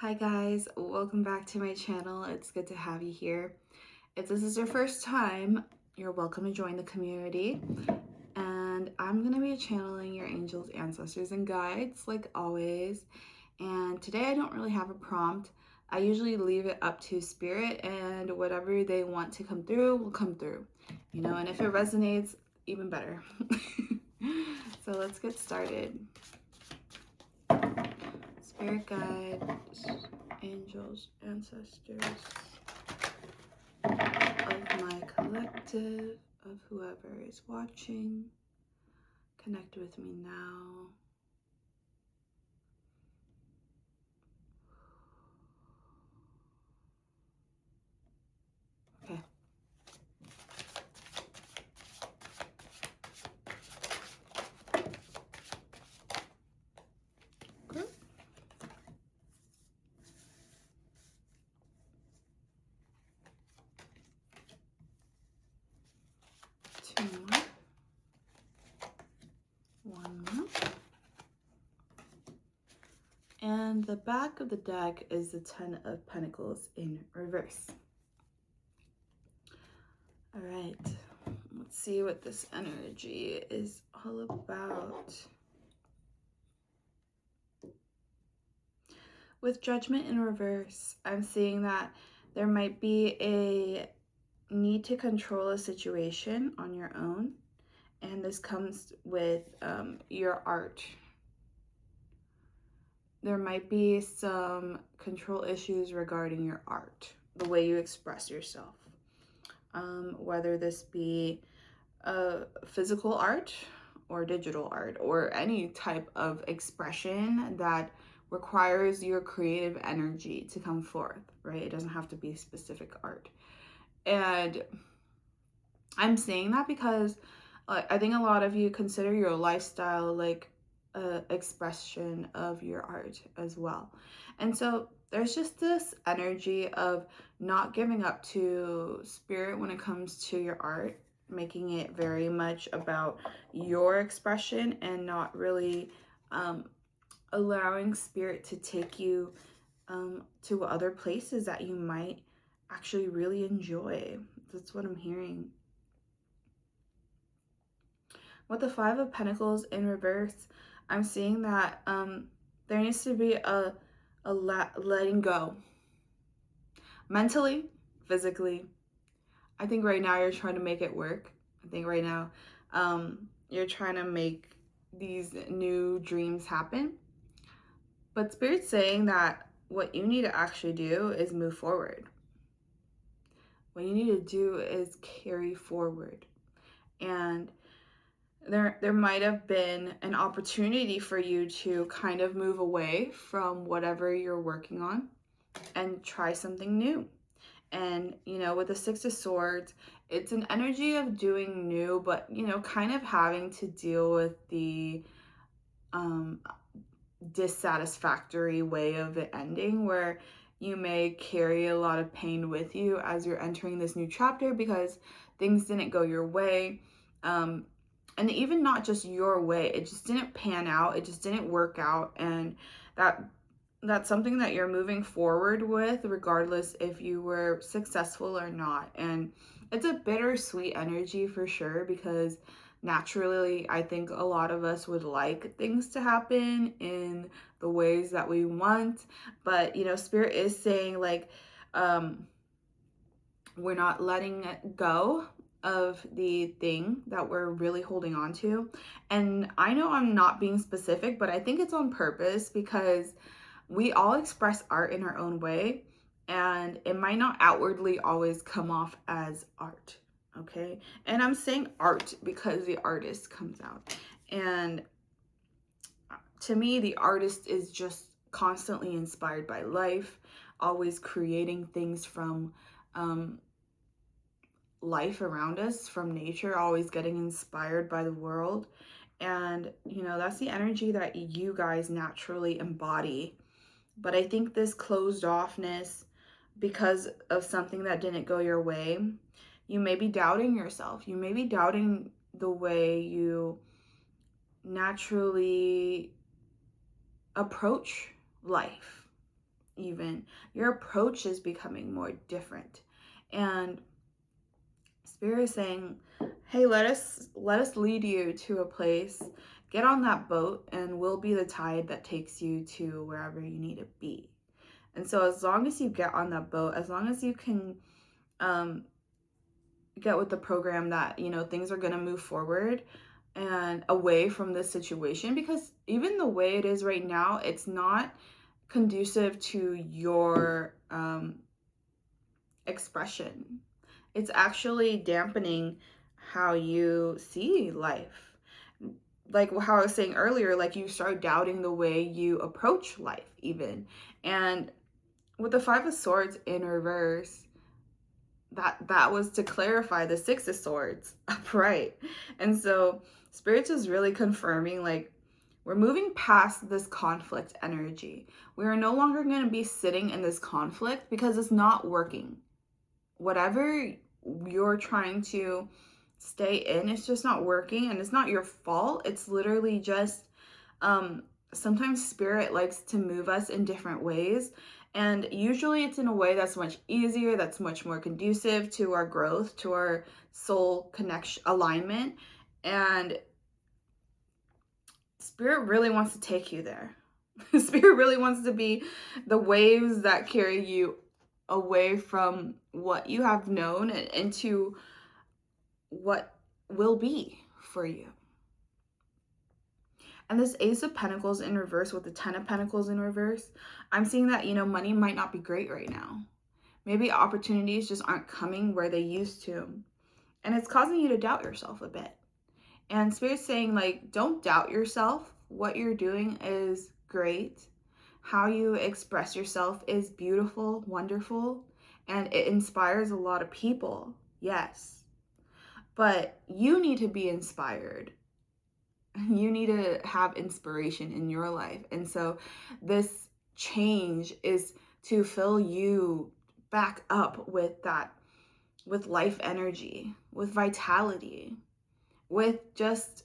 Hi guys, welcome back to my channel. It's good to have you here. If this is your first time, you're welcome to join the community. And I'm going to be channeling your angels, ancestors, and guides like always. And today I don't really have a prompt. I usually leave it up to spirit, and whatever they want to come through will come through. And if it resonates, even better. So let's get started. Spirit guides, angels, ancestors of my collective, of whoever is watching, connect with me now. Okay. Good. Two more. One more. And the back of the deck is the Ten of Pentacles in reverse. All right, let's see what this energy is all about. With Judgment in reverse, I'm seeing that there might be a need to control a situation on your own, and this comes with your art. There might be some control issues regarding your art, the way you express yourself, whether this be physical art or digital art or any type of expression that requires your creative energy to come forth, right? It doesn't have to be specific art. And I'm saying that because I think a lot of you consider your lifestyle like a expression of your art as well. And so there's just this energy of not giving up to spirit when it comes to your art, making it very much about your expression and not really allowing spirit to take you to other places that you might actually really enjoy. That's what I'm hearing. With the Five of Pentacles in reverse, I'm seeing that there needs to be a letting go. Mentally, physically. I think right now you're trying to make it work. I think right now you're trying to make these new dreams happen. But Spirit's saying that what you need to actually do is move forward. What you need to do is carry forward. And there might have been an opportunity for you to kind of move away from whatever you're working on and try something new. And, with the Six of Swords, it's an energy of doing new, but, kind of having to deal with the dissatisfactory way of it ending, where you may carry a lot of pain with you as you're entering this new chapter because things didn't go your way. And even not just your way, it just didn't pan out, it just didn't work out, and that's something that you're moving forward with regardless if you were successful or not. And it's a bittersweet energy for sure, because naturally I think a lot of us would like things to happen in the ways that we want, but spirit is saying like we're not letting it go of the thing that we're really holding on to. And I know I'm not being specific, but I think it's on purpose because we all express art in our own way, and it might not outwardly always come off as art, okay? And I'm saying art because the artist comes out. And to me, the artist is just constantly inspired by life, always creating things from life around us, from nature, always getting inspired by the world. And that's the energy that you guys naturally embody. But I think this closed offness, because of something that didn't go your way, you may be doubting yourself. You may be doubting the way you naturally approach life. even. Your approach is becoming more different. And Spirit is saying, hey, let us lead you to a place. Get on that boat and we'll be the tide that takes you to wherever you need to be. And so as long as you get on that boat, as long as you can get with the program that, things are going to move forward and away from this situation, because even the way it is right now, it's not conducive to your expression. It's actually dampening how you see life. Like how I was saying earlier, like you start doubting the way you approach life even. And with the Five of Swords in reverse, that was to clarify the Six of Swords upright. And so Spirits is really confirming, like, we're moving past this conflict energy. We are no longer going to be sitting in this conflict because it's not working. Whatever you're trying to stay in, it's just not working, and it's not your fault. It's literally just sometimes Spirit likes to move us in different ways, and usually it's in a way that's much easier, that's much more conducive to our growth, to our soul connection, alignment. And Spirit really wants to take you there. Spirit really wants to be the waves that carry you away from what you have known and into what will be for you. And this Ace of Pentacles in reverse with the Ten of Pentacles in reverse, I'm seeing that, money might not be great right now. Maybe opportunities just aren't coming where they used to. And it's causing you to doubt yourself a bit. And Spirit's saying, like, don't doubt yourself. What you're doing is great. How you express yourself is beautiful, wonderful, and it inspires a lot of people. Yes. But you need to be inspired. You need to have inspiration in your life. And so this change is to fill you back up with that, with life energy, with vitality, with just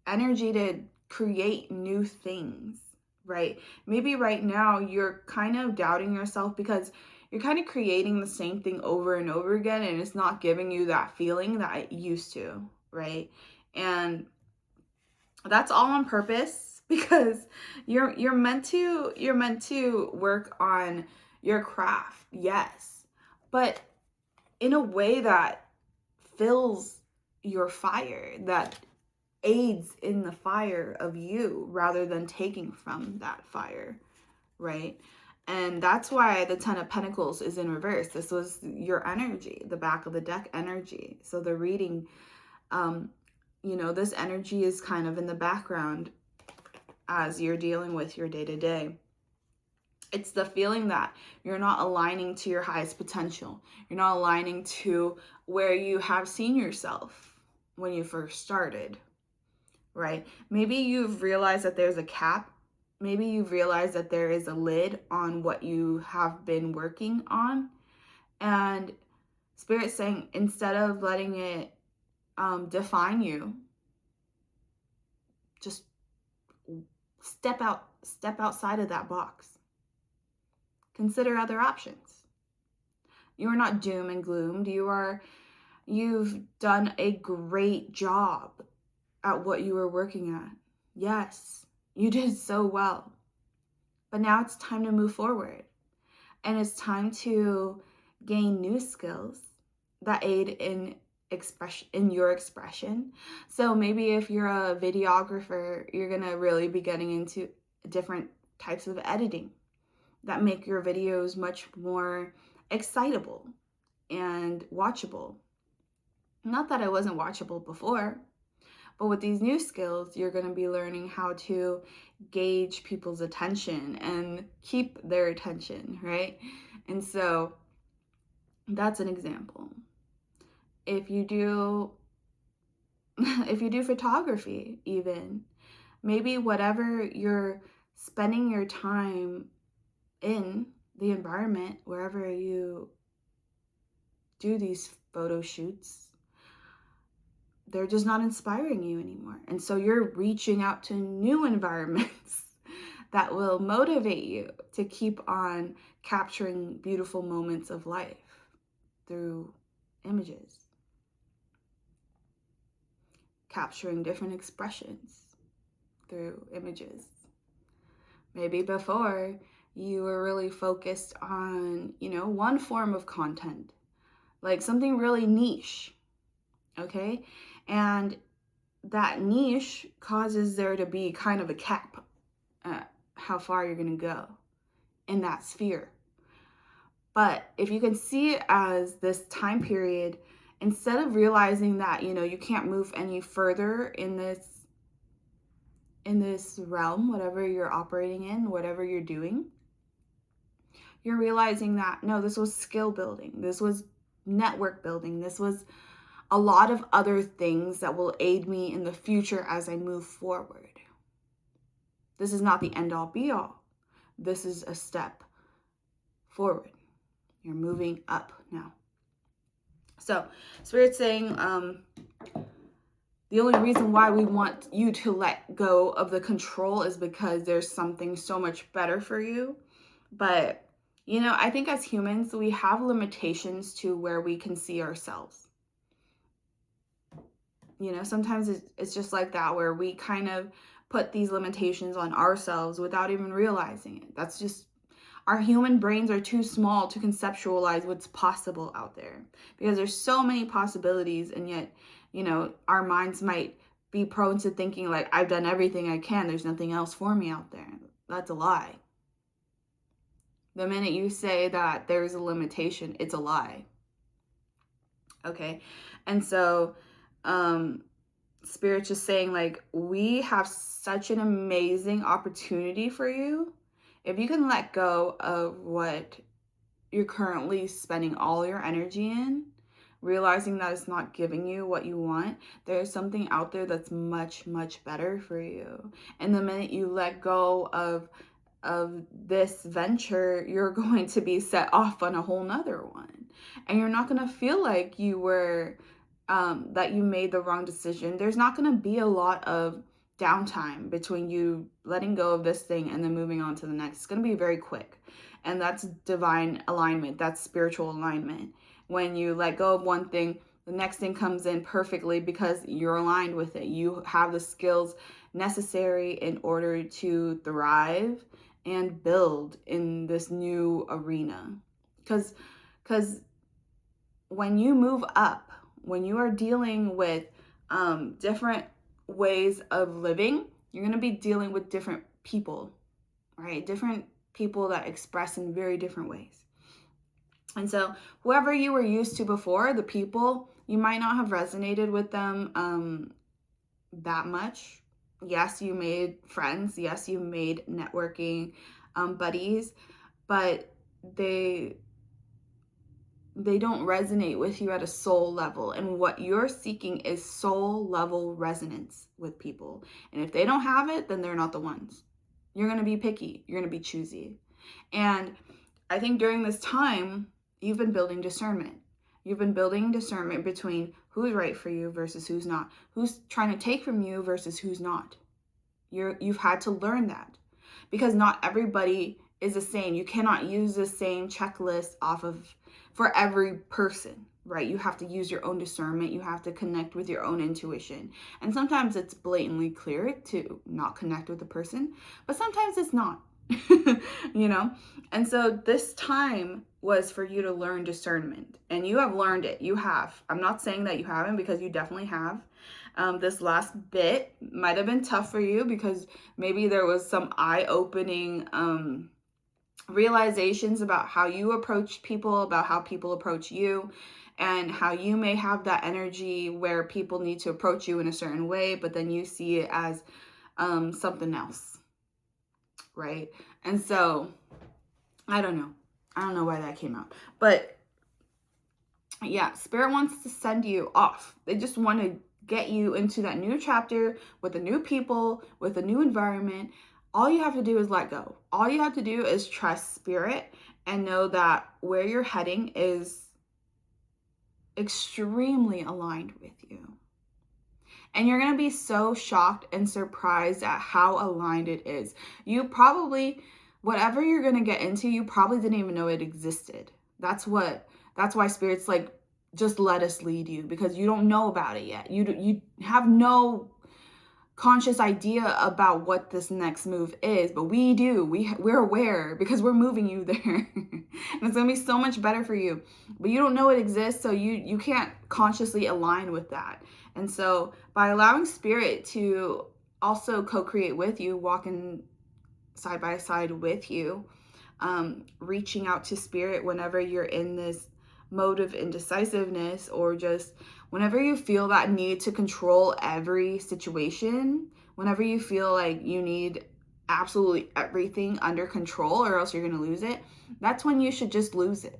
energy to create new things, right? Maybe right now you're kind of doubting yourself because you're kind of creating the same thing over and over again, and it's not giving you that feeling that it used to, right? And that's all on purpose, because you're meant to work on your craft, yes, but in a way that fills your fire, that aids in the fire of you rather than taking from that fire, right? And that's why the Ten of Pentacles is in reverse. This was your energy, the back of the deck energy. So the reading, this energy is kind of in the background as you're dealing with your day-to-day. It's the feeling that you're not aligning to your highest potential. You're not aligning to where you have seen yourself when you first started, right? Maybe you've realized that there's a cap. Maybe you've realized that there is a lid on what you have been working on. And Spirit's saying, instead of letting it define you, just step outside of that box. Consider other options. You are not doom and gloomed. You've done a great job at what you were working at. Yes, you did so well. But now it's time to move forward. And it's time to gain new skills that aid in your expression. So maybe if you're a videographer, you're gonna really be getting into different types of editing that make your videos much more excitable and watchable. Not that it wasn't watchable before, but with these new skills, you're going to be learning how to gauge people's attention and keep their attention, right? And so that's an example. If you do photography, even, maybe whatever you're spending your time in, the environment, wherever you do these photo shoots, they're just not inspiring you anymore. And so you're reaching out to new environments that will motivate you to keep on capturing beautiful moments of life through images, capturing different expressions through images. Maybe before you were really focused on, one form of content, like something really niche, okay? And that niche causes there to be kind of a cap at how far you're going to go in that sphere. But if you can see it as this time period, instead of realizing that, you can't move any further in this realm, whatever you're operating in, whatever you're doing, you're realizing that, no, this was skill building. This was network building. This was a lot of other things that will aid me in the future as I move forward. This is not the end all be all. This is a step forward. You're moving up now. So Spirit's saying, the only reason why we want you to let go of the control is because there's something so much better for you. But, I think as humans, we have limitations to where we can see ourselves. Sometimes it's just like that, where we kind of put these limitations on ourselves without even realizing it. That's just, our human brains are too small to conceptualize what's possible out there, because there's so many possibilities, and yet, our minds might be prone to thinking like, I've done everything I can. There's nothing else for me out there. That's a lie. The minute you say that there's a limitation, it's a lie. Okay? And so, Spirit's just saying, like, we have such an amazing opportunity for you. If you can let go of what you're currently spending all your energy in, realizing that it's not giving you what you want, there's something out there that's much, much better for you. And the minute you let go of this venture, you're going to be set off on a whole nother one. And you're not going to feel like you were, that you made the wrong decision. There's not going to be a lot of downtime between you letting go of this thing and then moving on to the next. It's going to be very quick. And that's divine alignment. That's spiritual alignment. When you let go of one thing, the next thing comes in perfectly because you're aligned with it. You have the skills necessary in order to thrive and build in this new arena. Because when you move up, when you are dealing with different ways of living, you're going to be dealing with different people, right? Different people that express in very different ways. And so whoever you were used to before, the people, you might not have resonated with them that much. Yes, you made friends. Yes, you made networking buddies, but they don't resonate with you at a soul level. And what you're seeking is soul level resonance with people. And if they don't have it, then they're not the ones. You're going to be picky. You're going to be choosy. And I think during this time, you've been building discernment. You've been building discernment between who's right for you versus who's not. Who's trying to take from you versus who's not. You've had to learn that, because not everybody is the same. You cannot use the same checklist for every person, right? You have to use your own discernment. You have to connect with your own intuition. And sometimes it's blatantly clear to not connect with the person, but sometimes it's not. And so this time was for you to learn discernment, and you have learned it. You have. I'm not saying that you haven't, because you definitely have. This last bit might have been tough for you because maybe there was some eye-opening realizations about how you approach people, about how people approach you, and how you may have that energy where people need to approach you in a certain way, but then you see it as something else. Right? And so, I don't know why that came out. But yeah, Spirit wants to send you off. They just want to get you into that new chapter with the new people, with a new environment. All you have to do is let go. All you have to do is trust Spirit and know that where you're heading is extremely aligned with you. And you're going to be so shocked and surprised at how aligned it is. You probably whatever you're going to get into, you probably didn't even know it existed. That's why Spirit's like, just let us lead you, because you don't know about it yet. You have no conscious idea about what this next move is, but we do. We're aware because we're moving you there. And it's going to be so much better for you. But you don't know it exists, so you can't consciously align with that. And so by allowing Spirit to also co-create with you, walking side by side with you, reaching out to Spirit whenever you're in this mode of indecisiveness, or just whenever you feel that need to control every situation, whenever you feel like you need absolutely everything under control or else you're going to lose it, that's when you should just lose it.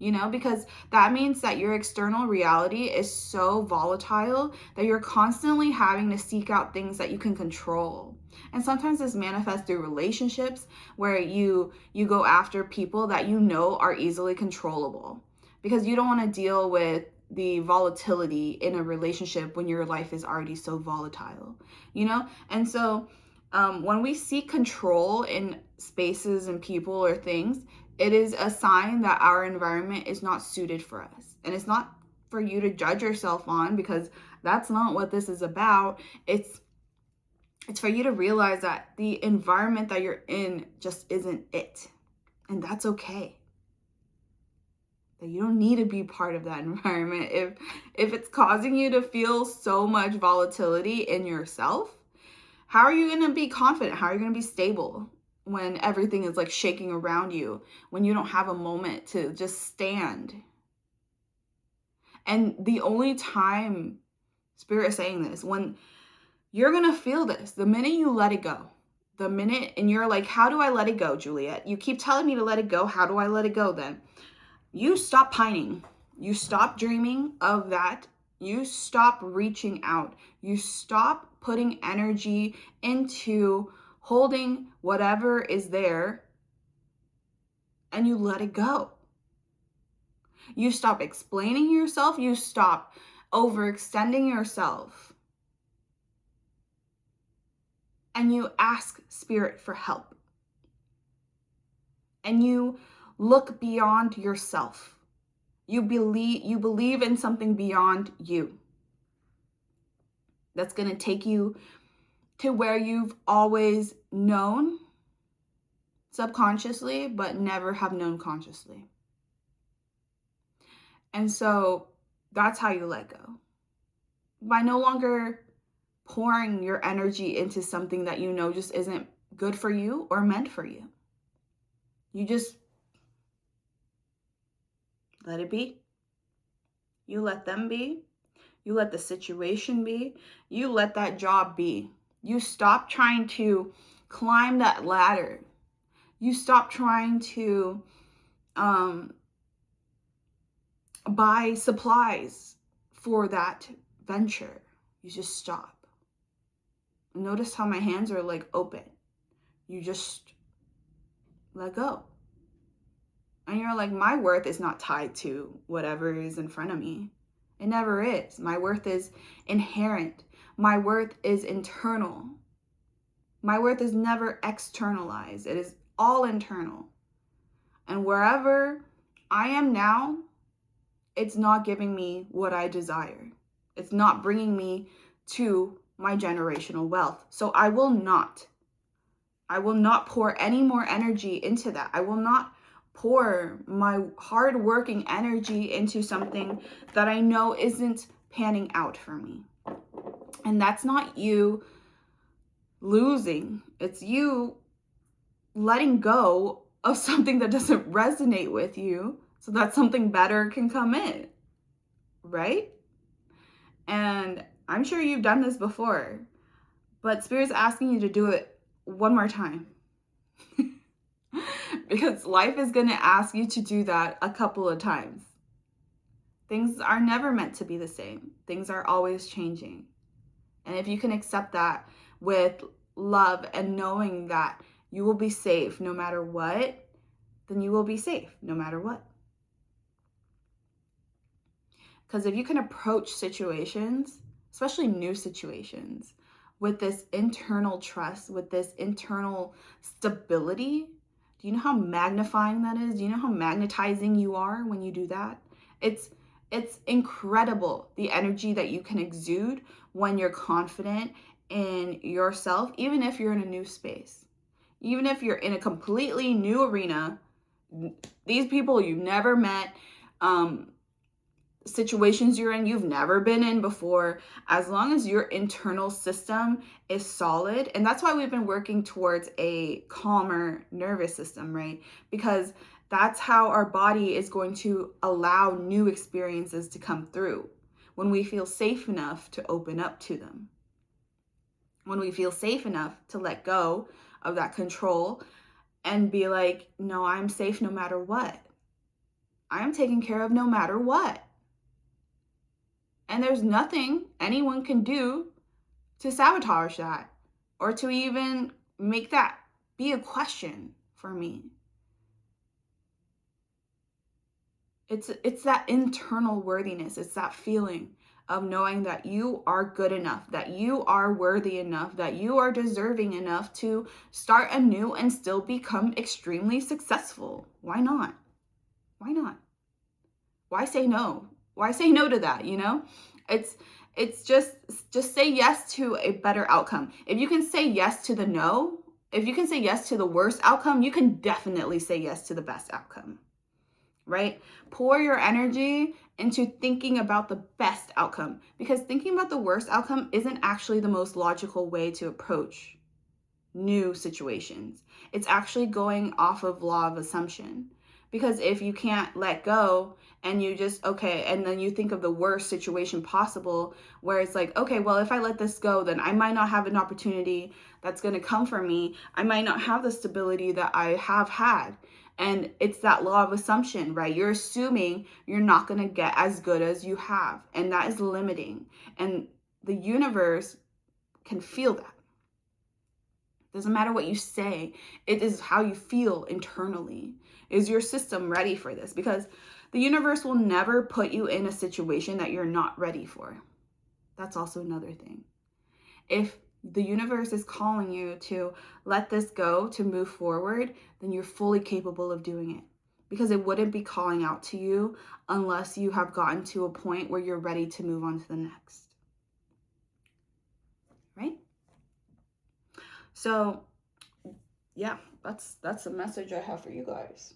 You know, because that means that your external reality is so volatile that you're constantly having to seek out things that you can control. And sometimes this manifests through relationships where you go after people that you know are easily controllable, because you don't want to deal with the volatility in a relationship when your life is already so volatile, you know? And so when we seek control in spaces and people or things, it is a sign that our environment is not suited for us. And it's not for you to judge yourself on, because that's not what this is about. It's for you to realize that the environment that you're in just isn't it. And that's okay. That you don't need to be part of that environment. If it's causing you to feel so much volatility in yourself, how are you going to be confident? How are you going to be stable when everything is like shaking around you, when you don't have a moment to just stand? And the only time, Spirit is saying this, when you're going to feel this, the minute you let it go, the minute, and you're like, how do I let it go, Juliet? You keep telling me to let it go. How do I let it go then? You stop pining. You stop dreaming of that. You stop reaching out. You stop putting energy into holding whatever is there, and you let it go. You stop explaining yourself. You stop overextending yourself. And you ask Spirit for help. And you look beyond yourself. You believe in something beyond you. That's going to take you to where you've always known subconsciously, but never have known consciously. And so that's how you let go. By no longer pouring your energy into something that you know just isn't good for you or meant for you. You just let it be. You let them be. You let the situation be. You let that job be. You stop trying to climb that ladder. You stop trying to buy supplies for that venture. You just stop. Notice how my hands are like open. You just let go. And you're like, my worth is not tied to whatever is in front of me. It never is. My worth is inherent. My worth is internal. My worth is never externalized. It is all internal. And wherever I am now, it's not giving me what I desire. It's not bringing me to my generational wealth. So I will not pour any more energy into that. I will not pour my hard-working energy into something that I know isn't panning out for me. And that's not you losing. It's you letting go of something that doesn't resonate with you so that something better can come in, right? And I'm sure you've done this before, but Spirit's asking you to do it one more time. Because life is going to ask you to do that a couple of times. Things are never meant to be the same. Things are always changing. And if you can accept that with love and knowing that you will be safe no matter what, then you will be safe no matter what. Because if you can approach situations, especially new situations, with this internal trust, with this internal stability. Do you know how magnifying that is? Do you know how magnetizing you are when you do that? It's incredible the energy that you can exude when you're confident in yourself, even if you're in a new space. Even if you're in a completely new arena, these people you've never met, situations you're in you've never been in before, as long as your internal system is solid. And that's why we've been working towards a calmer nervous system, right? Because that's how our body is going to allow new experiences to come through, when we feel safe enough to open up to them, when we feel safe enough to let go of that control and be like, no, I'm safe no matter what. I'm taken care of no matter what. And there's nothing anyone can do to sabotage that, or to even make that be a question for me. It's that internal worthiness. It's that feeling of knowing that you are good enough, that you are worthy enough, that you are deserving enough to start anew and still become extremely successful. Why not? Why not? Why say no? Why say no to that, you know? It's just say yes to a better outcome. If you can say yes to the no, if you can say yes to the worst outcome, you can definitely say yes to the best outcome. Right? Pour your energy into thinking about the best outcome, because thinking about the worst outcome isn't actually the most logical way to approach new situations. It's actually going off of law of assumption. Because if you can't let go and you just, okay, and then you think of the worst situation possible, where it's like, okay, well, if I let this go, then I might not have an opportunity that's going to come for me. I might not have the stability that I have had. And it's that law of assumption, right? You're assuming you're not going to get as good as you have. And that is limiting. And the universe can feel that. Doesn't matter what you say. It is how you feel internally. Is your system ready for this? Because the universe will never put you in a situation that you're not ready for. That's also another thing. If the universe is calling you to let this go, to move forward, then you're fully capable of doing it. Because it wouldn't be calling out to you unless you have gotten to a point where you're ready to move on to the next. Right? So, yeah, that's the message I have for you guys.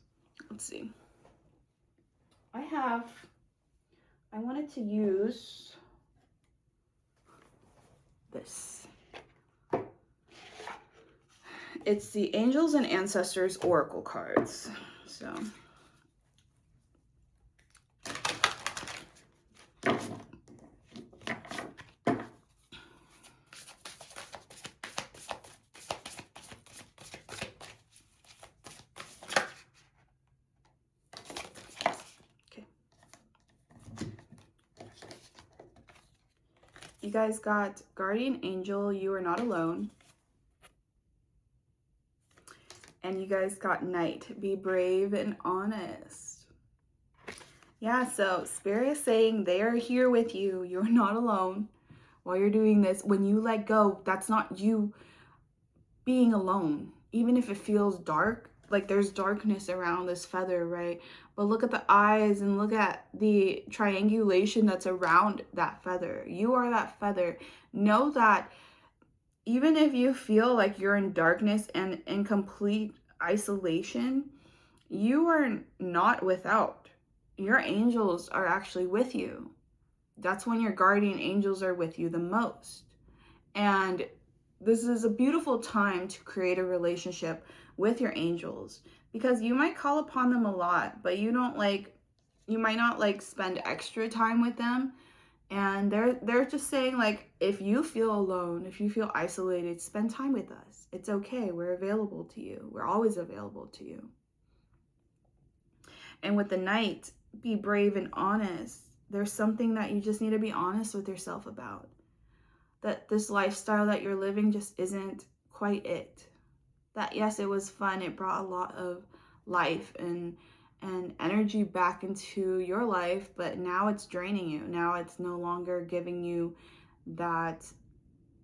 Let's see. I wanted to use this. It's the Angels and Ancestors Oracle cards. So, you guys got Guardian Angel, you are not alone. And you guys got Knight, be brave and honest. Yeah, so Spirit is saying they are here with you. You're not alone while you're doing this. When you let go, that's not you being alone. Even if it feels dark, like there's darkness around this feather, right? But look at the eyes and look at the triangulation that's around that feather. You are that feather. Know that even if you feel like you're in darkness and in complete isolation, you are not without. Your angels are actually with you. That's when your guardian angels are with you the most. And this is a beautiful time to create a relationship with your angels, because you might call upon them a lot, but you might not spend extra time with them. And they're just saying, like, if you feel alone, if you feel isolated, spend time with us. It's okay. We're available to you. We're always available to you. And with the Knight, be brave and honest. There's something that you just need to be honest with yourself about. That this lifestyle that you're living just isn't quite it. That, yes, it was fun. It brought a lot of life and energy back into your life, but now it's draining you. Now it's no longer giving you that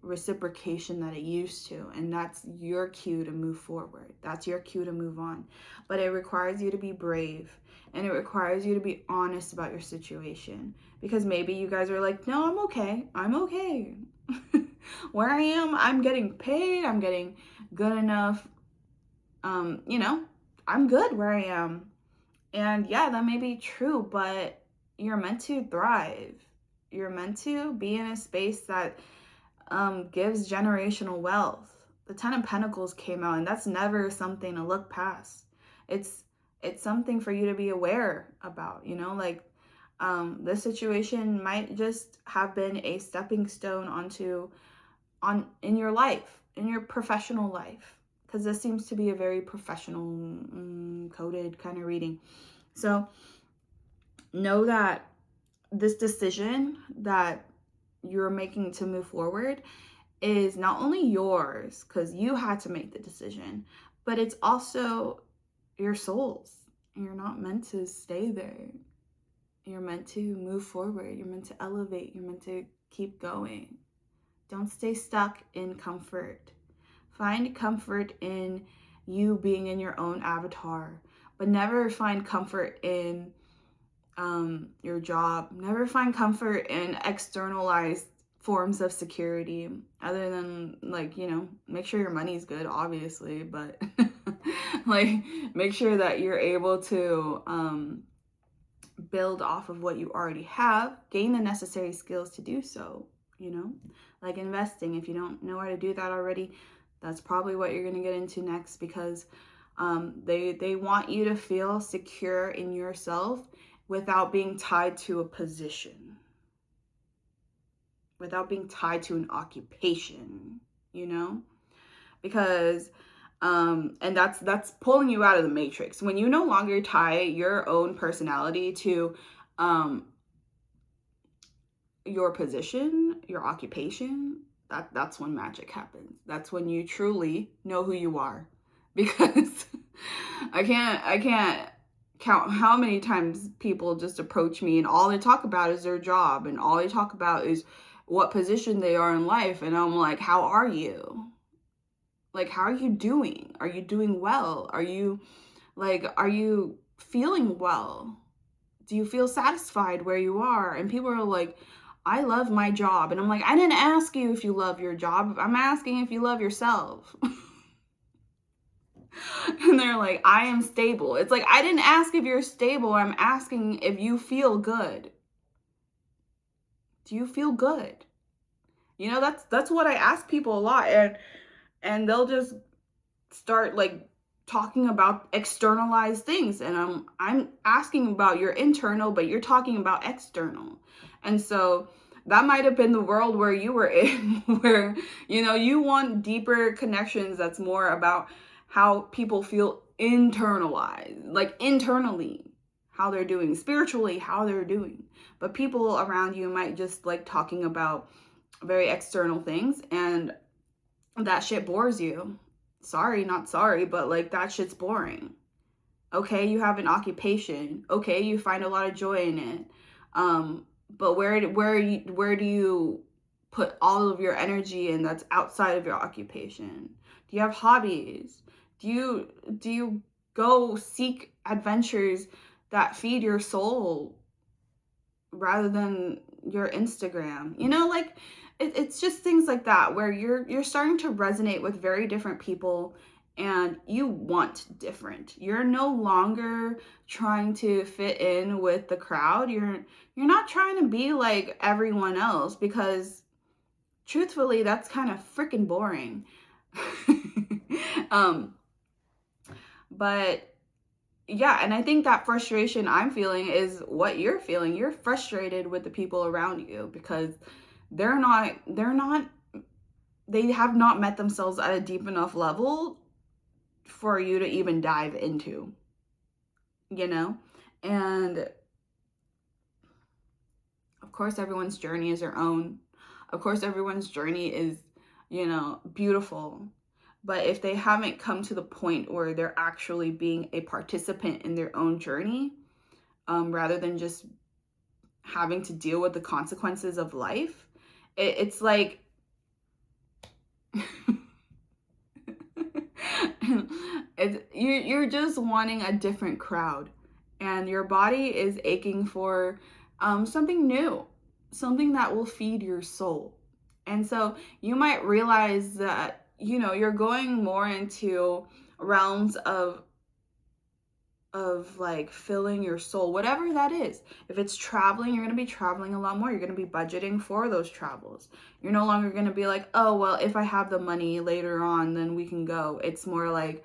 reciprocation that it used to, and that's your cue to move forward. That's your cue to move on. But it requires you to be brave, and it requires you to be honest about your situation, because maybe you guys are like, no, I'm okay. Where I am, I'm getting paid, I'm getting good enough, I'm good where I am. And yeah, that may be true, but you're meant to thrive. You're meant to be in a space that gives generational wealth. The Ten of Pentacles came out, and that's never something to look past. It's something for you to be aware about, like this situation might just have been a stepping stone in your life, in your professional life, because this seems to be a very professional coded kind of reading. So know that this decision that you're making to move forward is not only yours because you had to make the decision, but it's also your soul's. You're not meant to stay there. You're meant to move forward. You're meant to elevate. You're meant to keep going. Don't stay stuck in comfort. Find comfort in you being in your own avatar, but never find comfort in your job. Never find comfort in externalized forms of security, other than make sure your money's good, obviously, but make sure that you're able to build off of what you already have, gain the necessary skills to do so, like investing. If you don't know how to do that already, that's probably what you're going to get into next, because they want you to feel secure in yourself without being tied to a position, without being tied to an occupation, because and that's pulling you out of the matrix. When you no longer tie your own personality to your position, your occupation, that's when magic happens. That's when you truly know who you are. Because I can't count how many times people just approach me and all they talk about is their job, and all they talk about is what position they are in life, and I'm like, how are you? Like, how are you doing? Are you doing well? Are you feeling well? Do you feel satisfied where you are? And people are like, I love my job. And I'm like, I didn't ask you if you love your job. I'm asking if you love yourself. And they're like, I am stable. It's like, I didn't ask if you're stable. I'm asking if you feel good. Do you feel good? That's what I ask people a lot. And they'll just start talking about externalized things, and I'm asking about your internal, but you're talking about external. And so that might have been the world where you were in, where you want deeper connections. That's more about how people feel internalized, internally, how they're doing spiritually, how they're doing. But people around you might just like talking about very external things, and that shit bores you. Sorry, not sorry, but that shit's boring. Okay, you have an occupation. Okay, you find a lot of joy in it. But where do you put all of your energy in that's outside of your occupation? Do you have hobbies? Do you go seek adventures that feed your soul rather than your Instagram? It's just things like that where you're starting to resonate with very different people, and you want different. You're no longer trying to fit in with the crowd. You're not trying to be like everyone else, because truthfully, that's kind of freaking boring. But yeah, and I think that frustration I'm feeling is what you're feeling. You're frustrated with the people around you because they have not met themselves at a deep enough level for you to even dive into, and of course everyone's journey is their own. Of course everyone's journey is, beautiful. But if they haven't come to the point where they're actually being a participant in their own journey, rather than just having to deal with the consequences of life, it's like You're just wanting a different crowd, and your body is aching for something new, something that will feed your soul. And so you might realize that, you know, you're going more into realms of like filling your soul, whatever that is. If it's traveling, you're going to be traveling a lot more. You're going to be budgeting for those travels. You're no longer going to be like, oh, well, if I have the money later on, then we can go. It's more like,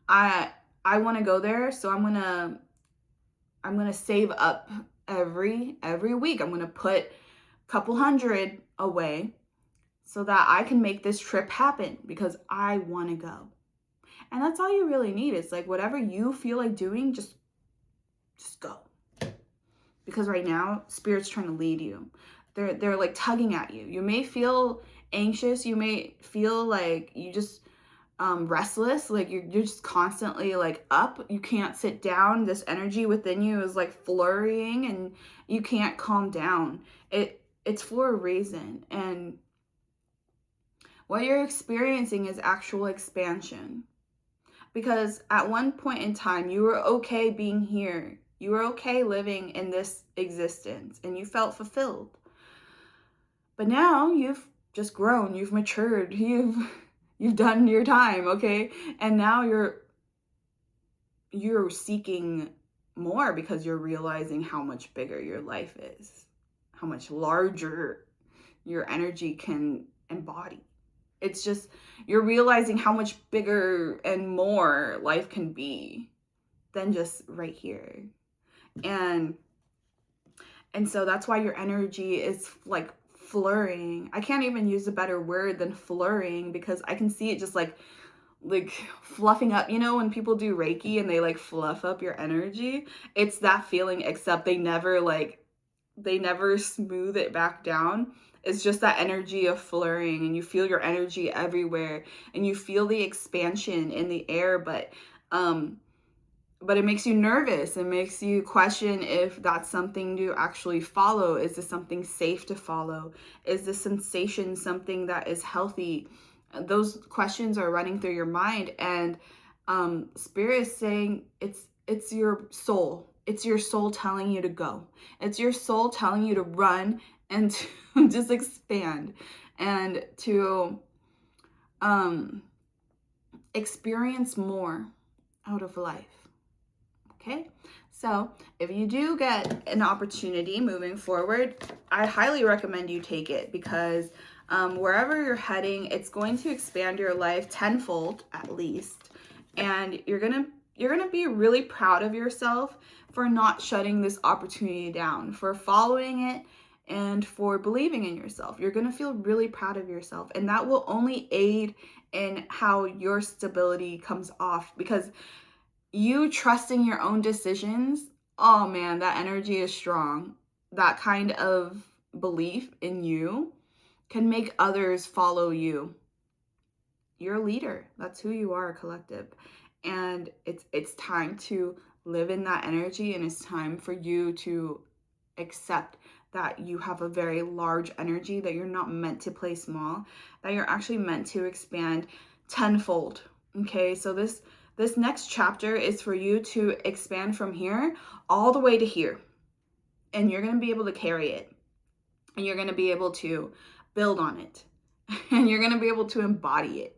I I want to go there, so I'm going to save up every week. I'm going to put a couple hundred away so that I can make this trip happen because I want to go. And that's all you really need. It's like whatever you feel like doing, just go. Because right now, spirit's trying to lead you. They're like tugging at you. You may feel anxious, you may feel like you just restless, like you're just constantly like up. You can't sit down. This energy within you is like flurrying and you can't calm down. It's for a reason. And what you're experiencing is actual expansion. Because at one point in time, you were okay being here. You were okay living in this existence and you felt fulfilled. But now you've just grown, you've matured, you've done your time, okay? And now you're seeking more because you're realizing how much bigger your life is, how much larger your energy can embody. It's just, you're realizing how much bigger and more life can be than just right here. And so that's why your energy is like flurrying. I can't even use a better word than flurrying because I can see it just like fluffing up. You know, when people do Reiki and they like fluff up your energy, it's that feeling, except they never smooth it back down. It's just that energy of flurrying, and you feel your energy everywhere and you feel the expansion in the air, but it makes you nervous. It makes you question if that's something to actually follow. Is this something safe to follow? Is this sensation something that is healthy? Those questions are running through your mind, and spirit is saying it's your soul. It's your soul telling you to go. It's your soul telling you to run and to just expand and to experience more out of life. Okay, so if you do get an opportunity moving forward, I highly recommend you take it, because wherever you're heading, it's going to expand your life tenfold at least, and you're gonna be really proud of yourself for not shutting this opportunity down, for following it, and for believing in yourself. You're gonna feel really proud of yourself, and that will only aid in how your stability comes off, because you trusting your own decisions, oh man, that energy is strong. That kind of belief in you can make others follow you. You're a leader. That's who you are, collective. And it's time to live in that energy, and it's time for you to accept that you have a very large energy, that you're not meant to play small, that you're actually meant to expand tenfold. Okay, so this next chapter is for you to expand from here all the way to here. And you're going to be able to carry it. And you're going to be able to build on it. And you're going to be able to embody it.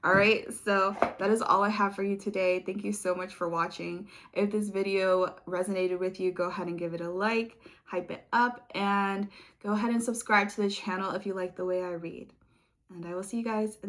All right, so that is all I have for you today. Thank you so much for watching. If this video resonated with you, go ahead and give it a like, hype it up, and go ahead and subscribe to the channel if you like the way I read. And I will see you guys in